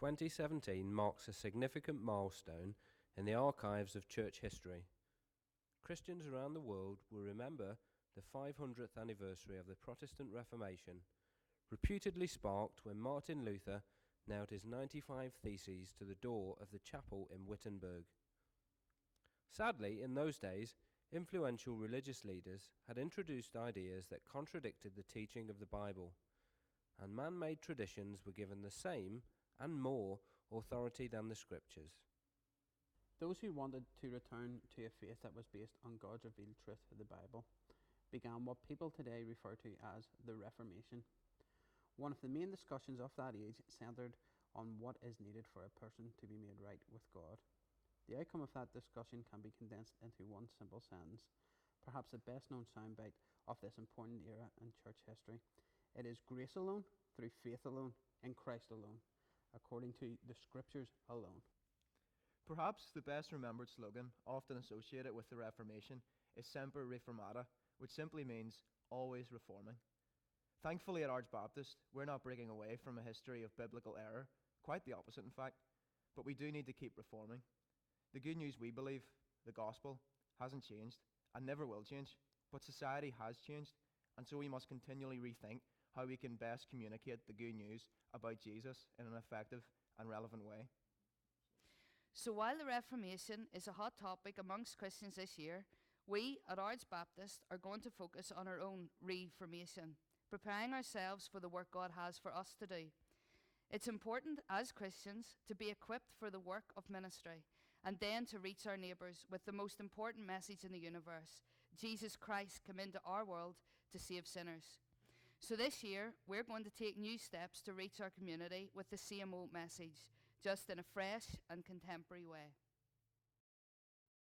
2017 marks a significant milestone in the archives of church history. Christians around the world will remember the 500th anniversary of the Protestant Reformation, reputedly sparked when Martin Luther nailed his 95 Theses to the door of the chapel in Wittenberg. Sadly, in those days, influential religious leaders had introduced ideas that contradicted the teaching of the Bible, and man-made traditions were given the same and more authority than the Scriptures. Those who wanted to return to a faith that was based on God's revealed truth of the Bible began what people today refer to as the Reformation. One of the main discussions of that age centred on what is needed for a person to be made right with God. The outcome of that discussion can be condensed into one simple sentence, perhaps the best known soundbite of this important era in church history. It is grace alone, through faith alone, in Christ alone, according to the Scriptures alone. Perhaps the best remembered slogan often associated with the Reformation is Semper Reformata, which simply means always reforming. Thankfully at Arch Baptist, we're not breaking away from a history of biblical error, quite the opposite in fact, but we do need to keep reforming. The good news we believe, the gospel, hasn't changed and never will change, but society has changed, and so we must continually rethink how we can best communicate the good news about Jesus in an effective and relevant way. So while the Reformation is a hot topic amongst Christians this year, we at Arch Baptist are going to focus on our own reformation, preparing ourselves for the work God has for us to do. It's important as Christians to be equipped for the work of ministry and then to reach our neighbours with the most important message in the universe: Jesus Christ came into our world to save sinners. So this year, we're going to take new steps to reach our community with the same old message, just in a fresh and contemporary way.